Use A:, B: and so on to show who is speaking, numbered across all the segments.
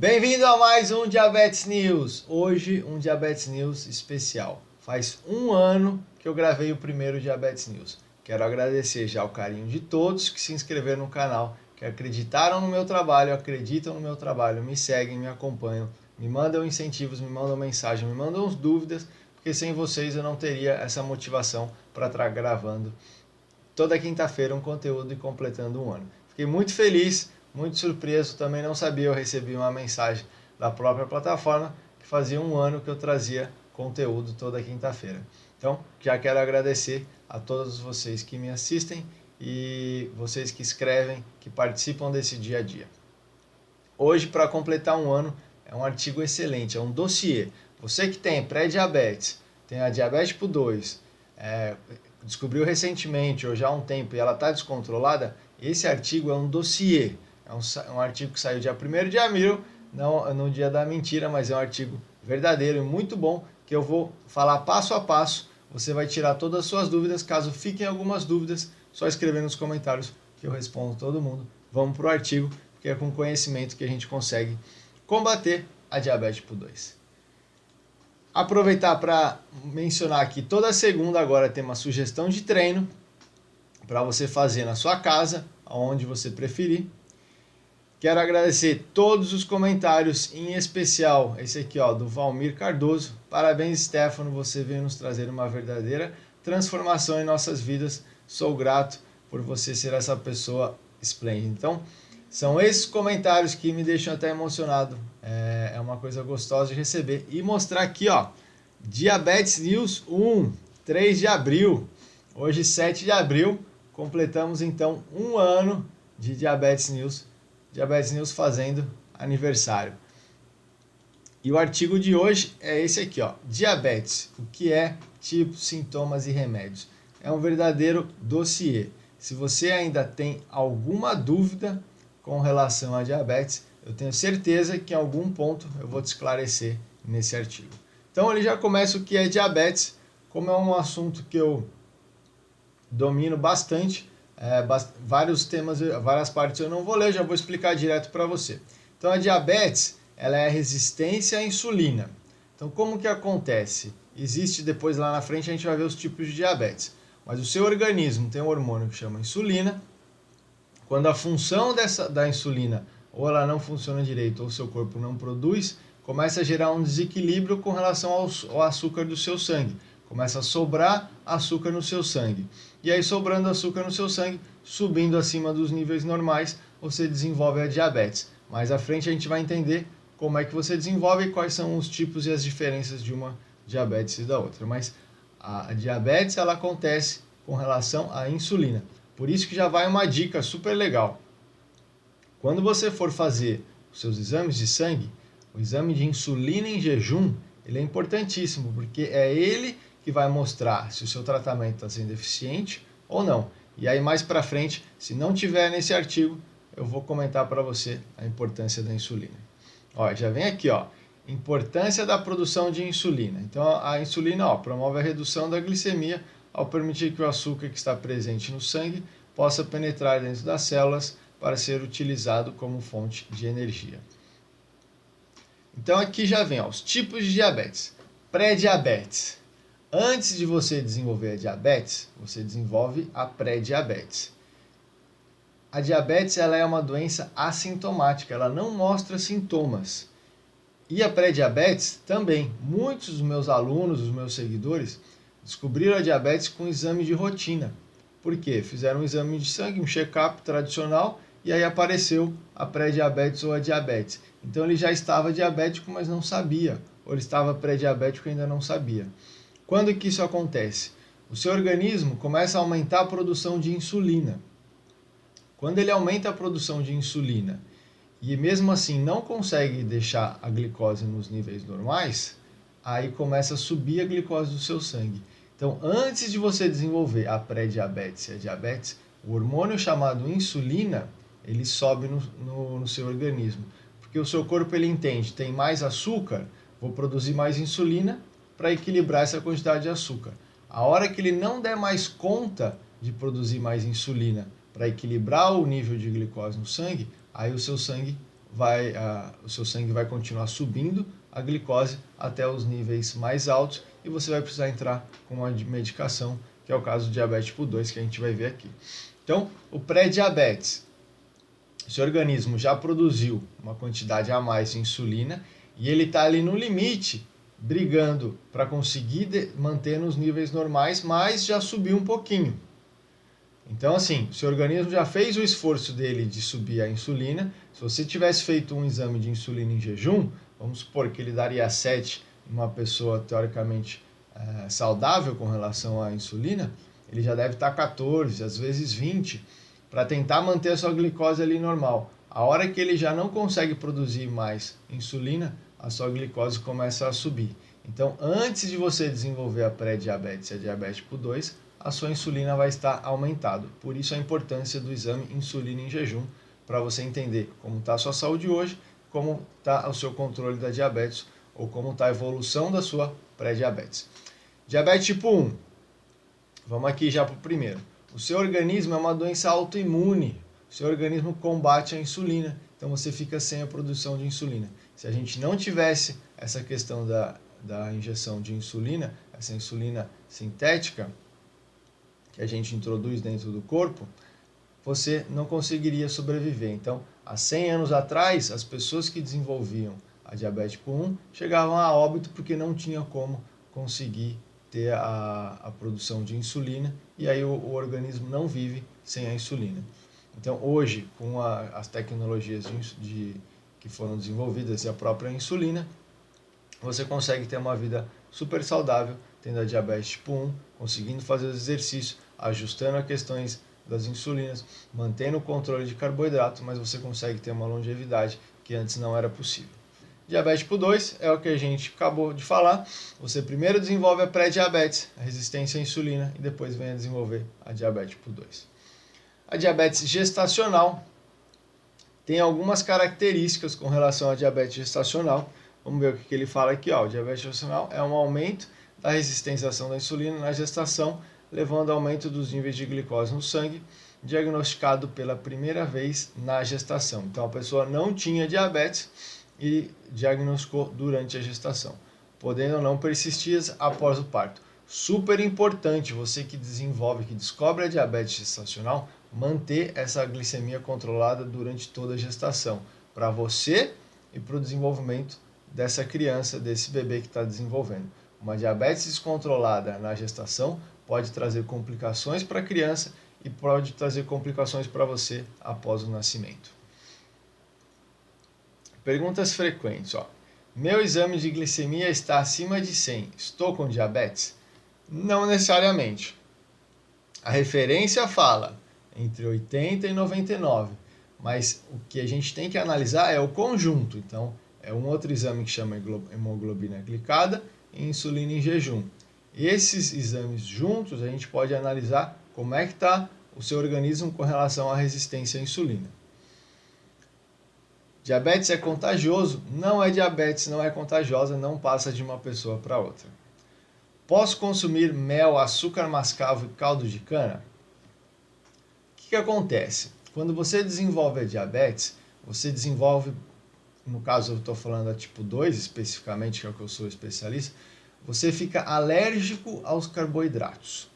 A: Bem-vindo a mais um Diabetes News. Hoje um Diabetes News especial. Faz um ano que eu gravei o primeiro Diabetes News. Quero agradecer já o carinho de todos que se inscreveram no canal, que acreditaram no meu trabalho, acreditam no meu trabalho, me seguem, me acompanham, me mandam incentivos, me mandam mensagem, me mandam dúvidas, porque sem vocês eu não teria essa motivação para estar gravando toda quinta-feira um conteúdo e completando um ano. Fiquei muito feliz, muito surpreso, também não sabia, eu recebi uma mensagem da própria plataforma que fazia um ano que eu trazia conteúdo toda quinta-feira. Então, já quero agradecer a todos vocês que me assistem e vocês que escrevem, que participam desse dia a dia. Hoje, para completar um ano, é um artigo excelente, é um dossiê. Você que tem pré-diabetes, tem a diabetes tipo 2, descobriu recentemente ou já há um tempo e ela está descontrolada, esse artigo é um dossiê. É um artigo que saiu dia 1º de abril, não no dia da mentira, mas é um artigo verdadeiro e muito bom, que eu vou falar passo a passo. Você vai tirar todas as suas dúvidas. Caso fiquem algumas dúvidas, só escrever nos comentários que eu respondo todo mundo. Vamos para o artigo, porque é com conhecimento que a gente consegue combater a diabetes tipo 2. Aproveitar para mencionar que toda segunda agora tem uma sugestão de treino para você fazer na sua casa, aonde você preferir. Quero agradecer todos os comentários, em especial esse aqui do Valmir Cardoso. Parabéns, Stefano, você veio nos trazer uma verdadeira transformação em nossas vidas. Sou grato por você ser essa pessoa esplêndida. Então, são esses comentários que me deixam até emocionado. É uma coisa gostosa de receber. E mostrar aqui, Diabetes News 1, 3 de abril. Hoje, 7 de abril, completamos então um ano de Diabetes News. Diabetes News fazendo aniversário. E o artigo de hoje é esse aqui, Diabetes, o que é, tipos, sintomas e remédios. É um verdadeiro dossiê. Se você ainda tem alguma dúvida com relação à diabetes, eu tenho certeza que em algum ponto eu vou te esclarecer nesse artigo. Então ele já começa o que é diabetes, como é um assunto que eu domino bastante, vários temas, várias partes eu não vou ler, já vou explicar direto para você. Então a diabetes, ela é a resistência à insulina. Então como que acontece? Existe, depois lá na frente a gente vai ver os tipos de diabetes. Mas o seu organismo tem um hormônio que chama insulina. Quando a função da insulina ou ela não funciona direito ou o seu corpo não produz, começa a gerar um desequilíbrio com relação ao açúcar do seu sangue. Começa a sobrar açúcar no seu sangue. E aí, sobrando açúcar no seu sangue, subindo acima dos níveis normais, você desenvolve a diabetes. Mais à frente a gente vai entender como é que você desenvolve e quais são os tipos e as diferenças de uma diabetes e da outra. Mas a diabetes, ela acontece com relação à insulina. Por isso que já vai uma dica super legal. Quando você for fazer os seus exames de sangue, o exame de insulina em jejum, ele é importantíssimo, porque é ele que vai mostrar se o seu tratamento está sendo eficiente ou não. E aí mais para frente, se não tiver nesse artigo, eu vou comentar para você a importância da insulina. Já vem aqui, importância da produção de insulina. Então a insulina promove a redução da glicemia ao permitir que o açúcar que está presente no sangue possa penetrar dentro das células para ser utilizado como fonte de energia. Então aqui já vem os tipos de diabetes. Pré-diabetes. Antes de você desenvolver a diabetes, você desenvolve a pré-diabetes. A diabetes, ela é uma doença assintomática, ela não mostra sintomas. E a pré-diabetes também. Muitos dos meus alunos, dos meus seguidores, descobriram a diabetes com exame de rotina. Por quê? Fizeram um exame de sangue, um check-up tradicional, e aí apareceu a pré-diabetes ou a diabetes. Então ele já estava diabético, mas não sabia. Ou ele estava pré-diabético e ainda não sabia. Quando que isso acontece? O seu organismo começa a aumentar a produção de insulina. Quando ele aumenta a produção de insulina e mesmo assim não consegue deixar a glicose nos níveis normais, aí começa a subir a glicose do seu sangue. Então, antes de você desenvolver a pré-diabetes e a diabetes, o hormônio chamado insulina, ele sobe no seu organismo. Porque o seu corpo ele entende, tem mais açúcar, vou produzir mais insulina para equilibrar essa quantidade de açúcar. A hora que ele não der mais conta de produzir mais insulina para equilibrar o nível de glicose no sangue, aí o seu sangue o seu sangue vai continuar subindo a glicose até os níveis mais altos e você vai precisar entrar com uma medicação, que é o caso do diabetes tipo 2, que a gente vai ver aqui. Então, o pré-diabetes, o seu organismo já produziu uma quantidade a mais de insulina e ele está ali no limite, brigando para conseguir manter nos níveis normais, mas já subiu um pouquinho. Então, assim, o seu organismo já fez o esforço dele de subir a insulina. Se você tivesse feito um exame de insulina em jejum, vamos supor que ele daria 7 em uma pessoa teoricamente saudável com relação à insulina, ele já deve estar 14, às vezes 20, para tentar manter a sua glicose ali normal. A hora que ele já não consegue produzir mais insulina, a sua glicose começa a subir. Então, antes de você desenvolver a pré-diabetes e a diabetes tipo 2, a sua insulina vai estar aumentada. Por isso a importância do exame insulina em jejum, para você entender como está a sua saúde hoje, como está o seu controle da diabetes ou como está a evolução da sua pré-diabetes. Diabetes tipo 1. Vamos aqui já para o primeiro. O seu organismo é uma doença autoimune. O seu organismo combate a insulina, então você fica sem a produção de insulina. Se a gente não tivesse essa questão da injeção de insulina, essa insulina sintética, que a gente introduz dentro do corpo, você não conseguiria sobreviver. Então, há 100 anos atrás, as pessoas que desenvolviam a diabetes tipo 1 chegavam a óbito porque não tinha como conseguir ter a produção de insulina e aí o organismo não vive sem a insulina. Então, hoje, com as tecnologias que foram desenvolvidas e a própria insulina, você consegue ter uma vida super saudável, tendo a diabetes tipo 1, conseguindo fazer os exercícios, ajustando as questões das insulinas, mantendo o controle de carboidrato, mas você consegue ter uma longevidade que antes não era possível. Diabetes tipo 2 é o que a gente acabou de falar. Você primeiro desenvolve a pré-diabetes, a resistência à insulina, e depois vem a desenvolver a diabetes tipo 2. A diabetes gestacional tem algumas características com relação à diabetes gestacional. Vamos ver o que ele fala aqui. O diabetes gestacional é um aumento da resistência à ação da insulina na gestação, levando ao aumento dos níveis de glicose no sangue, diagnosticado pela primeira vez na gestação. Então a pessoa não tinha diabetes e diagnosticou durante a gestação, podendo ou não persistir após o parto. Super importante você que desenvolve, que descobre a diabetes gestacional, manter essa glicemia controlada durante toda a gestação, para você e para o desenvolvimento dessa criança, desse bebê que está desenvolvendo. Uma diabetes descontrolada na gestação pode trazer complicações para a criança e pode trazer complicações para você após o nascimento. Perguntas frequentes. Meu exame de glicemia está acima de 100. Estou com diabetes? Não necessariamente. A referência fala entre 80 e 99, mas o que a gente tem que analisar é o conjunto. Então, é um outro exame que chama hemoglobina glicada e insulina em jejum. Esses exames juntos, a gente pode analisar como é que está o seu organismo com relação à resistência à insulina. Diabetes é contagioso? Não é diabetes, não é contagiosa, não passa de uma pessoa para outra. Posso consumir mel, açúcar mascavo e caldo de cana? O que acontece? Quando você desenvolve a diabetes, você desenvolve, no caso eu estou falando da tipo 2 especificamente, que é o que eu sou especialista, você fica alérgico aos carboidratos.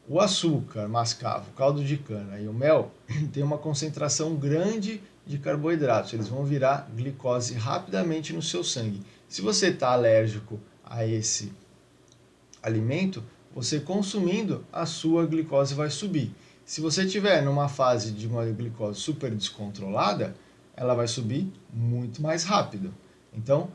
A: O açúcar mascavo, o caldo de cana e o mel tem uma concentração grande de carboidratos. Eles vão virar glicose rapidamente no seu sangue. Se você está alérgico a esse alimento, você consumindo, a sua glicose vai subir. Se você estiver numa fase de uma glicose super descontrolada, ela vai subir muito mais rápido. Então,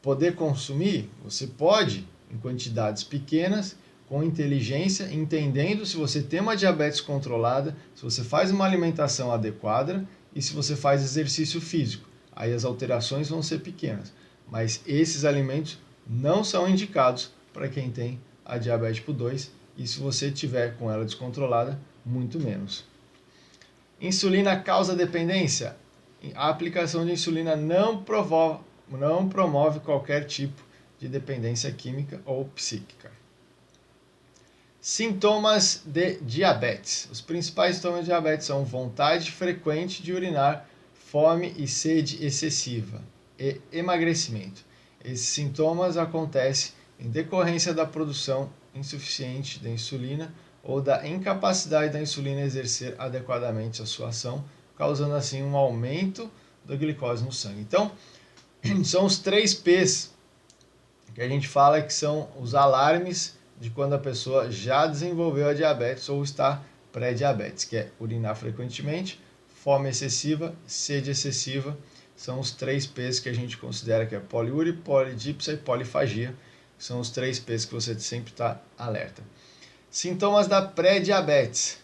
A: poder consumir, você pode em quantidades pequenas, com inteligência, entendendo se você tem uma diabetes controlada, se você faz uma alimentação adequada e se você faz exercício físico. Aí as alterações vão ser pequenas. Mas esses alimentos não são indicados para quem tem a diabetes tipo 2 e se você tiver com ela descontrolada, muito menos. Insulina causa dependência? A aplicação de insulina não promove qualquer tipo de dependência química ou psíquica. Sintomas de diabetes. Os principais sintomas de diabetes são vontade frequente de urinar, fome e sede excessiva e emagrecimento. Esses sintomas acontecem em decorrência da produção insuficiente da insulina ou da incapacidade da insulina exercer adequadamente a sua ação, causando assim um aumento da glicose no sangue. Então, são os 3 P's que a gente fala que são os alarmes de quando a pessoa já desenvolveu a diabetes ou está pré-diabetes, que é urinar frequentemente, fome excessiva, sede excessiva. São os 3 P's que a gente considera que é poliúria, polidipsia e polifagia. São os 3 P's que você sempre está alerta. Sintomas da pré-diabetes.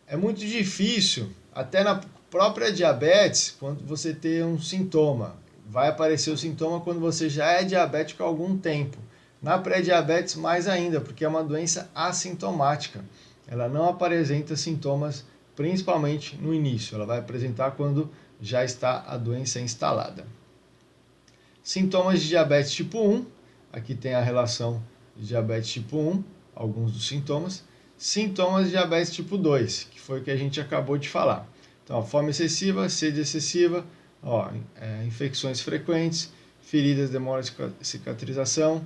A: É muito difícil, até na própria diabetes, quando você tem um sintoma. Vai aparecer o sintoma quando você já é diabético há algum tempo. Na pré-diabetes, mais ainda, porque é uma doença assintomática. Ela não apresenta sintomas, principalmente no início. Ela vai apresentar quando já está a doença instalada. Sintomas de diabetes tipo 1. Aqui tem a relação de diabetes tipo 1, alguns dos sintomas. Sintomas de diabetes tipo 2, que foi o que a gente acabou de falar. Então, fome excessiva, sede excessiva, infecções frequentes, feridas, demora de cicatrização,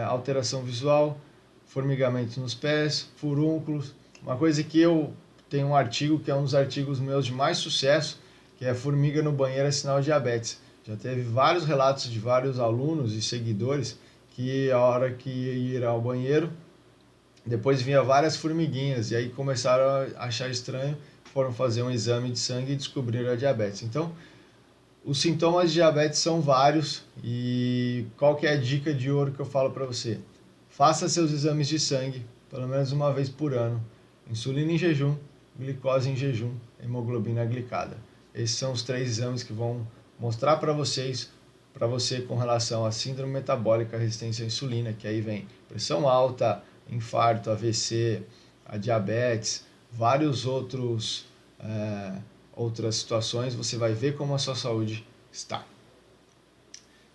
A: alteração visual, formigamento nos pés, furúnculos. Uma coisa que eu tenho um artigo, que é um dos artigos meus de mais sucesso, que é formiga no banheiro é sinal de diabetes. Já teve vários relatos de vários alunos e seguidores que a hora que ia ir ao banheiro, depois vinha várias formiguinhas e aí começaram a achar estranho, foram fazer um exame de sangue e descobriram a diabetes. Então, os sintomas de diabetes são vários e qual que é a dica de ouro que eu falo para você? Faça seus exames de sangue pelo menos uma vez por ano. Insulina em jejum, glicose em jejum, hemoglobina glicada. Esses são os 3 exames que vão mostrar para você com relação à síndrome metabólica, resistência à insulina, que aí vem pressão alta, infarto, AVC, a diabetes, vários outras situações, você vai ver como a sua saúde está.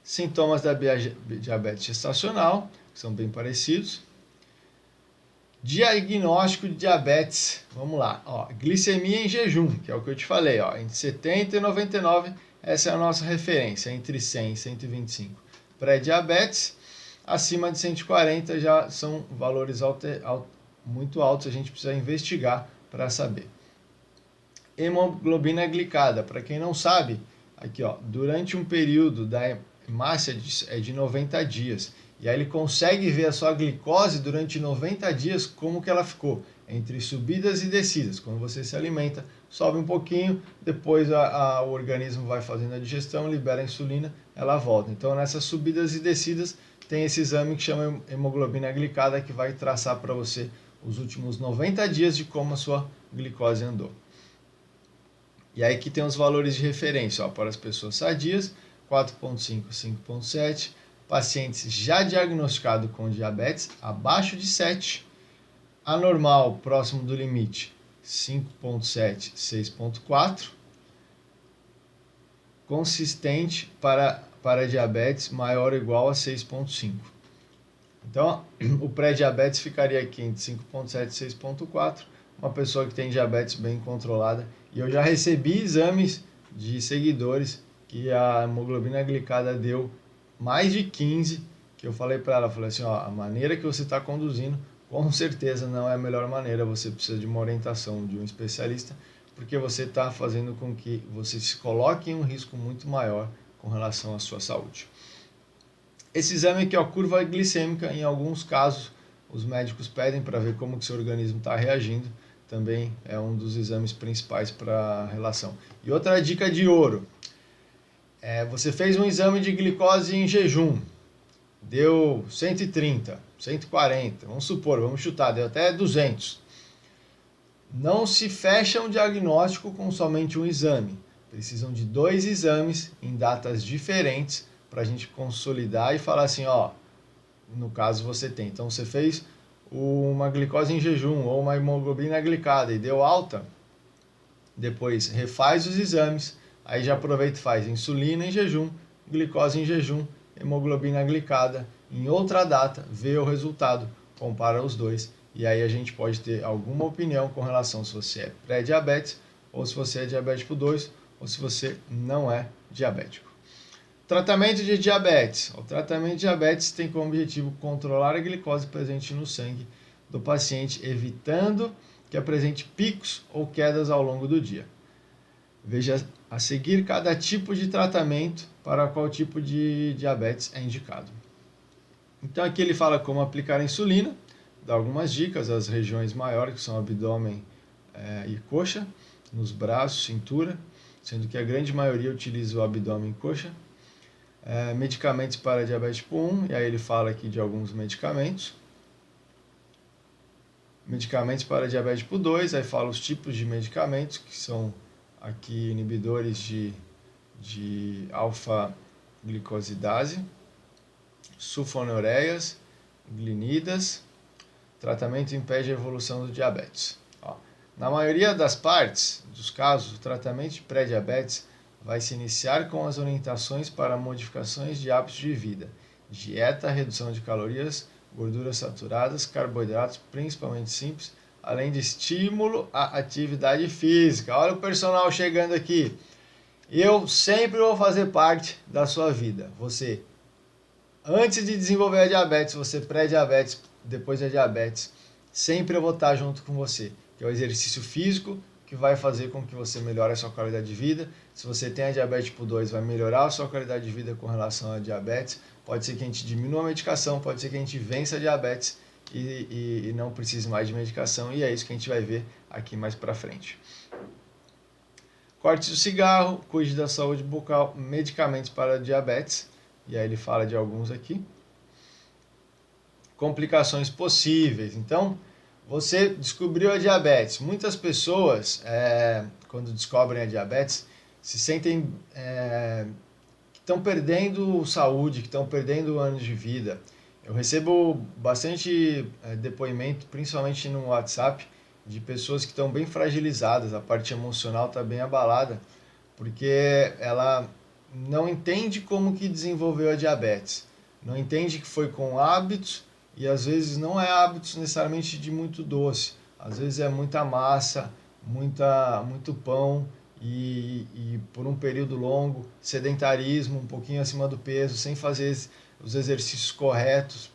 A: Sintomas da diabetes gestacional, que são bem parecidos. Diagnóstico de diabetes, vamos lá, glicemia em jejum, que é o que eu te falei, entre 70 e 99, essa é a nossa referência, entre 100 e 125. Pré-diabetes, acima de 140 já são valores muito altos, a gente precisa investigar para saber. Hemoglobina glicada, para quem não sabe, aqui durante um período da hemácia é de 90 dias, e aí ele consegue ver a sua glicose durante 90 dias, como que ela ficou, entre subidas e descidas. Quando você se alimenta, sobe um pouquinho, depois o organismo vai fazendo a digestão, libera a insulina, ela volta. Então, nessas subidas e descidas, tem esse exame que chama hemoglobina glicada, que vai traçar para você os últimos 90 dias de como a sua glicose andou. E aí que tem os valores de referência, para as pessoas sadias, 4,5 a 5,7, pacientes já diagnosticados com diabetes, abaixo de 7, anormal, próximo do limite, 5,7, 6,4, consistente para diabetes maior ou igual a 6,5. Então, o pré-diabetes ficaria aqui entre 5,7 e 6,4, uma pessoa que tem diabetes bem controlada. E eu já recebi exames de seguidores que a hemoglobina glicada deu mais de 15, que eu falei para ela, falei assim, a maneira que você está conduzindo, com certeza não é a melhor maneira, você precisa de uma orientação de um especialista, porque você está fazendo com que você se coloque em um risco muito maior com relação à sua saúde. Esse exame aqui, curva glicêmica, em alguns casos, os médicos pedem para ver como que seu organismo está reagindo, também é um dos exames principais para a relação. E outra dica de ouro, você fez um exame de glicose em jejum, deu 130, 140, vamos chutar, deu até 200. Não se fecha um diagnóstico com somente um exame. Precisam de 2 exames em datas diferentes para a gente consolidar e falar assim, no caso você tem. Então você fez uma glicose em jejum ou uma hemoglobina glicada e deu alta, depois refaz os exames, aí já aproveita e faz insulina em jejum, glicose em jejum, hemoglobina glicada em outra data, vê o resultado, compara os dois e aí a gente pode ter alguma opinião com relação se você é pré-diabetes ou se você é diabético 2 ou se você não é diabético. Tratamento de diabetes. O tratamento de diabetes tem como objetivo controlar a glicose presente no sangue do paciente, evitando que apresente picos ou quedas ao longo do dia. Veja a seguir cada tipo de tratamento para qual tipo de diabetes é indicado. Então aqui ele fala como aplicar a insulina, dá algumas dicas, as regiões maiores, que são abdômen e coxa, nos braços, cintura, sendo que a grande maioria utiliza o abdômen e coxa. Medicamentos para diabetes tipo 1, e aí ele fala aqui de alguns medicamentos. Medicamentos para diabetes tipo 2, aí fala os tipos de medicamentos, que são aqui inibidores de alfa-glicosidase, sulfonylureias, glinidas. Tratamento impede a evolução do diabetes. Na maioria das partes dos casos, o tratamento de pré-diabetes vai se iniciar com as orientações para modificações de hábitos de vida, dieta, redução de calorias, gorduras saturadas, carboidratos, principalmente simples, além de estímulo à atividade física. Olha o personal chegando aqui. Eu sempre vou fazer parte da sua vida. Você, antes de desenvolver a diabetes, você pré-diabetes, depois da diabetes, sempre eu vou estar junto com você, que é o exercício físico, que vai fazer com que você melhore a sua qualidade de vida. Se você tem a diabetes tipo 2, vai melhorar a sua qualidade de vida com relação à diabetes. Pode ser que a gente diminua a medicação, pode ser que a gente vença a diabetes e não precise mais de medicação, e é isso que a gente vai ver aqui mais para frente. Corte do cigarro, cuide da saúde bucal, medicamentos para diabetes, e aí ele fala de alguns aqui. Complicações possíveis. Então, você descobriu a diabetes. Muitas pessoas, quando descobrem a diabetes, se sentem que estão perdendo saúde, que estão perdendo anos de vida. Eu recebo bastante depoimento, principalmente no WhatsApp, de pessoas que estão bem fragilizadas, a parte emocional está bem abalada, porque ela não entende como que desenvolveu a diabetes, não entende que foi com hábitos, e às vezes não é hábitos necessariamente de muito doce, às vezes é muita massa, muito pão e por um período longo, sedentarismo, um pouquinho acima do peso, sem fazer os exercícios corretos,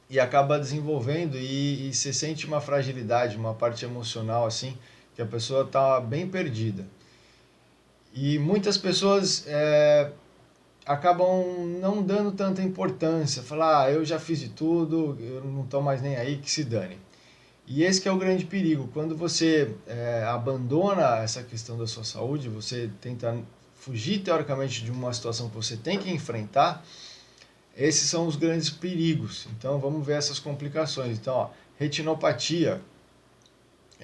A: e acaba desenvolvendo e se sente uma fragilidade, uma parte emocional assim, que a pessoa está bem perdida. E muitas pessoas acabam não dando tanta importância, falar, eu já fiz de tudo, eu não estou mais nem aí, que se dane. E esse que é o grande perigo, quando você abandona essa questão da sua saúde, você tenta fugir teoricamente de uma situação que você tem que enfrentar, esses são os grandes perigos. Então vamos ver essas complicações. Então, retinopatia,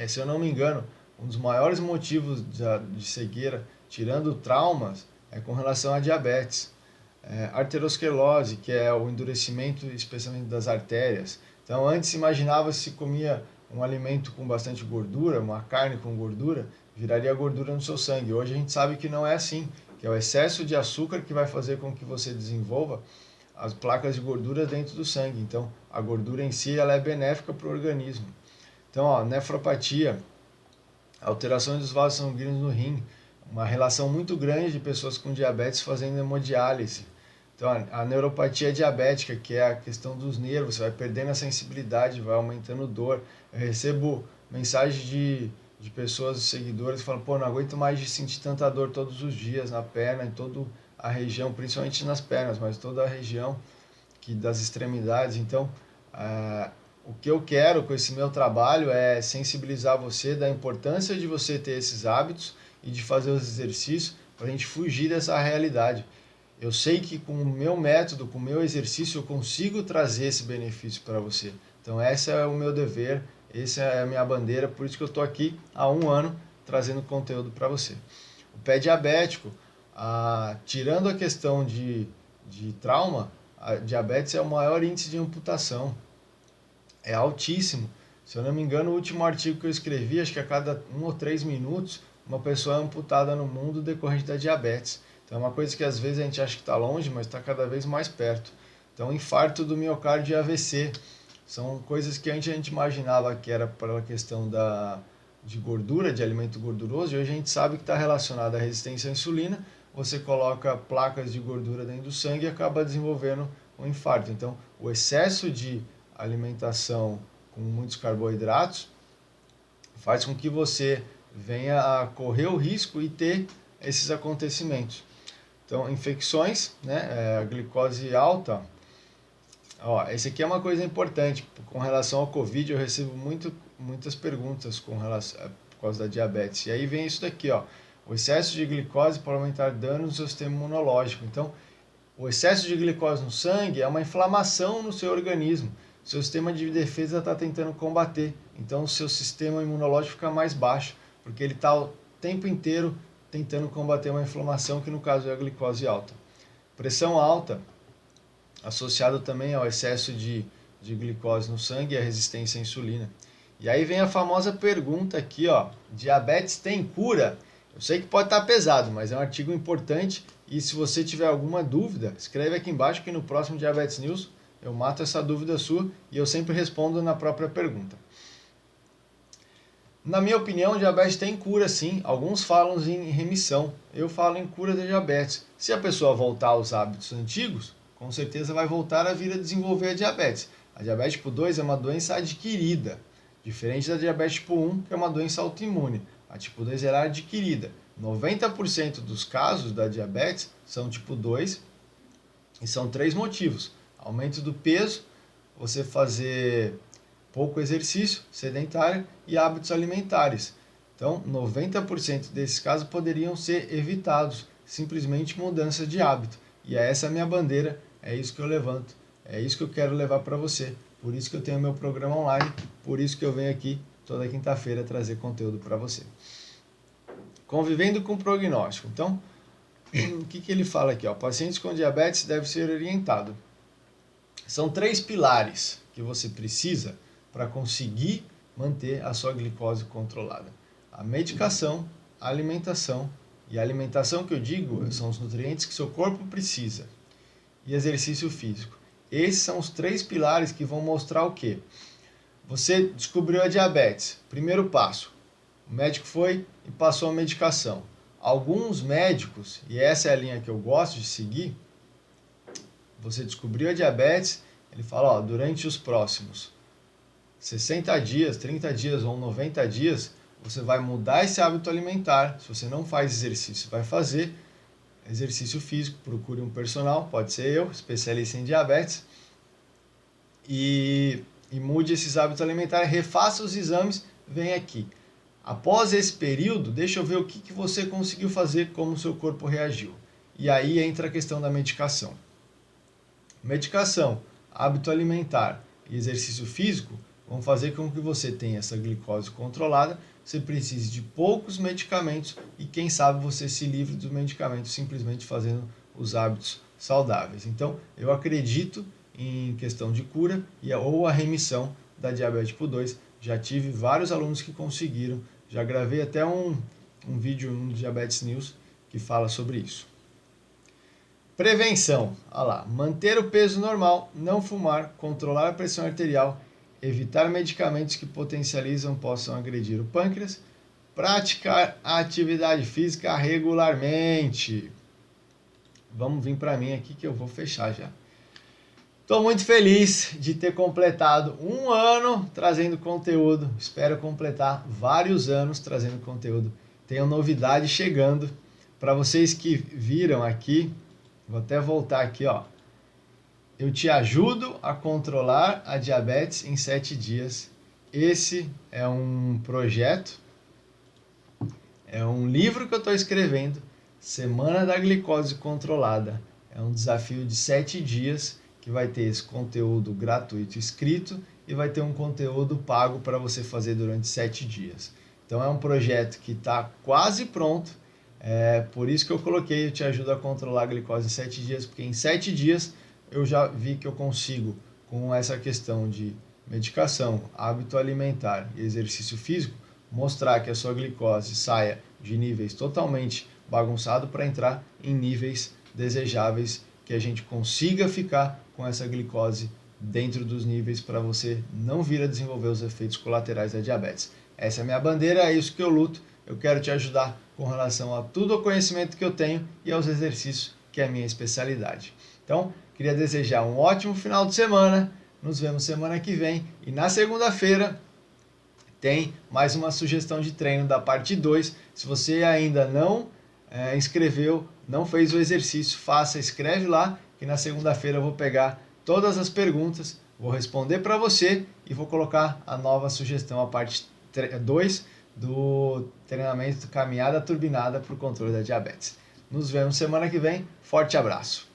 A: se eu não me engano, um dos maiores motivos de cegueira, tirando traumas, é com relação à diabetes. Arteriosclerose, que é o endurecimento especialmente das artérias. Então antes imaginava-se comia um alimento com bastante gordura, uma carne com gordura, viraria gordura no seu sangue. Hoje a gente sabe que não é assim, que é o excesso de açúcar que vai fazer com que você desenvolva as placas de gordura dentro do sangue. Então a gordura em si ela é benéfica para o organismo. Então, nefropatia, alterações dos vasos sanguíneos no rim, uma relação muito grande de pessoas com diabetes fazendo hemodiálise. Então, a neuropatia diabética, que é a questão dos nervos, você vai perdendo a sensibilidade, vai aumentando dor. Eu recebo mensagens de pessoas, seguidores, que falam, pô, não aguento mais de sentir tanta dor todos os dias na perna, em toda a região, principalmente nas pernas, mas toda a região das extremidades. Então, o que eu quero com esse meu trabalho é sensibilizar você da importância de você ter esses hábitos e de fazer os exercícios para a gente fugir dessa realidade. Eu sei que com o meu método, com o meu exercício, eu consigo trazer esse benefício para você. Então esse é o meu dever, essa é a minha bandeira, por isso que eu estou aqui há 1 ano trazendo conteúdo para você. O pé diabético, tirando a questão de trauma, a diabetes é o maior índice de amputação. É altíssimo. Se eu não me engano, o último artigo que eu escrevi, acho que a cada 1 ou 3 minutos, uma pessoa é amputada no mundo decorrente da diabetes. Então é uma coisa que às vezes a gente acha que está longe, mas está cada vez mais perto. Então infarto do miocárdio e AVC são coisas que antes a gente imaginava que era pela questão de gordura, de alimento gorduroso, e hoje a gente sabe que está relacionado à resistência à insulina. Você coloca placas de gordura dentro do sangue e acaba desenvolvendo um infarto. Então, o excesso de alimentação com muitos carboidratos faz com que você venha a correr o risco e ter esses acontecimentos. Então, infecções, né, a glicose alta. Ó, esse aqui é uma coisa importante. Com relação ao Covid, eu recebo muitas perguntas com relação, por causa da diabetes. E aí vem isso daqui, ó. O excesso de glicose pode aumentar danos no seu sistema imunológico. Então, o excesso de glicose no sangue é uma inflamação no seu organismo. O seu sistema de defesa está tentando combater. Então, o seu sistema imunológico fica mais baixo, porque ele está o tempo inteiro tentando combater uma inflamação, que no caso é a glicose alta. Pressão alta, associado também ao excesso de glicose no sangue e a resistência à insulina. E aí vem a famosa pergunta aqui, ó, diabetes tem cura? Eu sei que pode estar pesado, mas é um artigo importante, e se você tiver alguma dúvida, escreve aqui embaixo que no próximo Diabetes News eu mato essa dúvida sua e eu sempre respondo na própria pergunta. Na minha opinião, o diabetes tem cura sim. Alguns falam em remissão, eu falo em cura da diabetes. Se a pessoa voltar aos hábitos antigos, com certeza vai voltar a vir a desenvolver a diabetes. A diabetes tipo 2 é uma doença adquirida, diferente da diabetes tipo 1, que é uma doença autoimune. A tipo 2 era adquirida. 90% dos casos da diabetes são tipo 2 e são 3 motivos. Aumento do peso, você fazer pouco exercício, sedentário, e hábitos alimentares. Então, 90% desses casos poderiam ser evitados, simplesmente mudança de hábito. E é essa a minha bandeira, é isso que eu levanto, é isso que eu quero levar para você. Por isso que eu tenho meu programa online, por isso que eu venho aqui toda quinta-feira trazer conteúdo para você. Convivendo com prognóstico. Então, o que ele fala aqui? Ó? Pacientes com diabetes devem ser orientados. São 3 pilares que você precisa para conseguir manter a sua glicose controlada. A medicação, a alimentação, e a alimentação que eu digo são os nutrientes que seu corpo precisa, e exercício físico. Esses são os 3 pilares que vão mostrar o quê? Você descobriu a diabetes, primeiro passo, o médico foi e passou a medicação. Alguns médicos, e essa é a linha que eu gosto de seguir, você descobriu a diabetes, ele fala, ó, durante os próximos 60 dias, 30 dias ou 90 dias, você vai mudar esse hábito alimentar. Se você não faz exercício, vai fazer exercício físico, procure um personal, pode ser eu, especialista em diabetes, e mude esses hábitos alimentares, refaça os exames, vem aqui. Após esse período, deixa eu ver o que você conseguiu fazer, como o seu corpo reagiu. E aí entra a questão da medicação. Medicação, hábito alimentar e exercício físico vão fazer com que você tenha essa glicose controlada, você precise de poucos medicamentos e quem sabe você se livre dos medicamentos simplesmente fazendo os hábitos saudáveis. Então, eu acredito em questão de cura ou a remissão da diabetes tipo 2. Já tive vários alunos que conseguiram, já gravei até um vídeo no Diabetes News que fala sobre isso. Prevenção, olha lá, manter o peso normal, não fumar, controlar a pressão arterial, evitar medicamentos que potencializam possam agredir o pâncreas, praticar atividade física regularmente. Vamos vir para mim aqui que eu vou fechar já. Estou muito feliz de ter completado 1 ano trazendo conteúdo. Espero completar vários anos trazendo conteúdo. Tenho novidade chegando. Para vocês que viram aqui, vou até voltar aqui, ó. Eu te ajudo a controlar a diabetes em 7 dias. Esse é um projeto, é um livro que eu estou escrevendo, Semana da Glicose Controlada. É um desafio de 7 dias que vai ter esse conteúdo gratuito escrito e vai ter um conteúdo pago para você fazer durante 7 dias. Então é um projeto que está quase pronto, por isso que eu coloquei, eu te ajudo a controlar a glicose em 7 dias, porque em 7 dias eu já vi que eu consigo, com essa questão de medicação, hábito alimentar e exercício físico, mostrar que a sua glicose saia de níveis totalmente bagunçados para entrar em níveis desejáveis, que a gente consiga ficar com essa glicose dentro dos níveis para você não vir a desenvolver os efeitos colaterais da diabetes. Essa é a minha bandeira, é isso que eu luto. Eu quero te ajudar com relação a tudo o conhecimento que eu tenho e aos exercícios, que é a minha especialidade. Então, queria desejar um ótimo final de semana. Nos vemos semana que vem. E na segunda-feira tem mais uma sugestão de treino da parte 2. Se você ainda não inscreveu, não fez o exercício, faça, escreve lá, que na segunda-feira eu vou pegar todas as perguntas, vou responder para você e vou colocar a nova sugestão, a parte 2 do treinamento caminhada turbinada para o controle da diabetes. Nos vemos semana que vem. Forte abraço!